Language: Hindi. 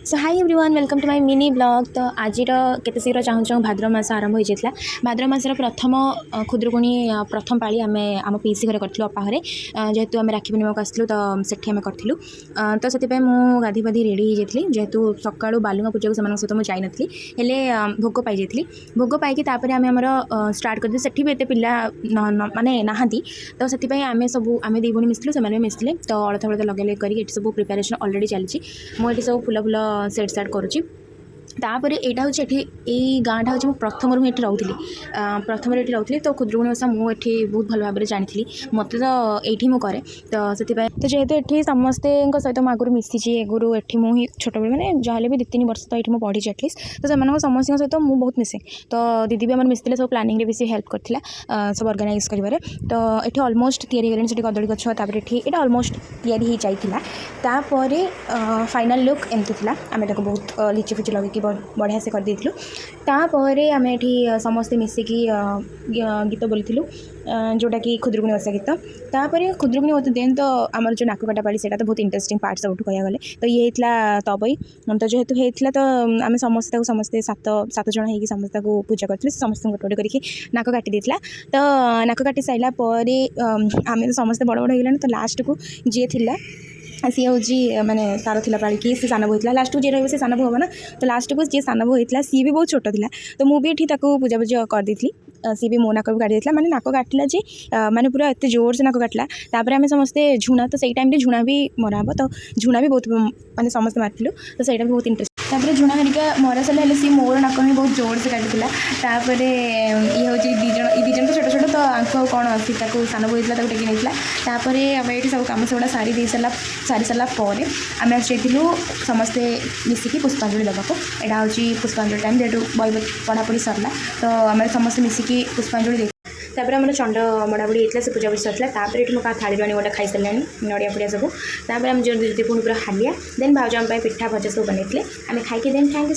So hi everyone welcome to my mini blog. तो आज केते शीघ्र चाहूँ भाद्र मास आरंभ हो जाता। भाद्र मासर प्रथम खुदरुकुणी प्रथम पाली आम आम पीसी घर करूँ अपा घरे जेहेतु आम राखी पूर्णिमा को आसलु तो सेठी आम करूँ। तो से मुझे गाधी पाधी रेडी हो जाती जेहेतु सका बालुंगा पूजा को सहित मुझे जाई नी हेले भोग पाई जाती। भोग पाई आम आमर स्टार्ट कर से भी एत पिला माने नहांती तो से आम सब आम दी भणी मिसलु से मिसले तो अलता फलता लगे लगे सब प्रिपेरेसन अलरेडी चली मुझे सब फुल फुल सेट साट करुँची। तापर यहाँ हूँ ये गाँटा हूँ प्रथम ये रोली प्रथम ये रोली तो खुदरुकुणी ओषा मुझे बहुत भल भाव में जानी मत तो ये मुझे तो से तो जेहेतु ये समस्ते सहित मुझे आगुरी मिसी आगुरी ये मुझे छोट बड़े मैंने जहाँ भी 2-3 वर्ष तो ये पढ़ी एटलिस्ट तो से समस्त सहित मुझे बहुत मिसे तो दीदी भी आम मिसते सब प्लानिंग भी हेल्प करता सब ऑर्गेनाइज कर तो ये अलमोस्ट या कदली गछ ये अलमोस्ट या फाइनल लुक एमती थी आम बहुत लिची फिची लगे बढ़िया से कर देलु। तापर आम ये समस्ते मिसिकी गीत बोलूँ जोटा कि खुदरुकुणी ओषा गीत। तापर खुदरुकुणी ओषा देन तो आमर जो नाक काटा पाड़ी से तो बहुत इंटरेस्टिंग पार्ट सब कह गले तो ये होता तबई तो जेहेतु होता तो आम समस्ते समस्ते सात जन हो समस्त को पूजा करते समस्त गोटे गोटे करके नाक काटी देता तो नाक काटी सारापर आम समस्ते बड़ बड़ हो तो लास्ट को जी थी सी हूँ माने तार थी पाड़ी कि सान बो होता लास्ट को जी रही सान बो हम ना तो लास्ट को जी सान बो होता सी भी बहुत छोट था तो मुझे ये पूजा पूजा करदी सी भी मो नाक भी काटी देता माने नाक काटला जे माने पूरा एत जोर से नाक काटला तापर आम समस्ते झुणा तो सही टाइम झुणा भी मरा हम तो झुणा भी बहुत माने समस्ते मार्लु तो सही भी बहुत इंटरेस्ट तापर झुणा हरिका मरा सारे सी मोर नाक भी बहुत जोर से काटी तापर ये हूँ दीजन तो छोट छोट तो आंको कौन सी सान बो होता टेक नहीं तापर आम ये सब कम से सारी दे सारी सारापर आम आसलु समस्ते मिसिकी पुष्पांजलि देवाक यहाँ हूँ पुष्पांजलि टाइम जेहतु बही पढ़ापढ़ी सरला तो आम समस्ते मिसिकी पुष्पांजलि दे तापर आम चंड मड़ाबड़ी होता से पूजा पूजा सरला ये मुझे थाली आनी गोटे खाई सारे नड़िया फड़िया सब तापर आम जो पुणी पूरा हालिया देन भाज आम पिठा भजा सब बनते आम खाई देन थैंक यू।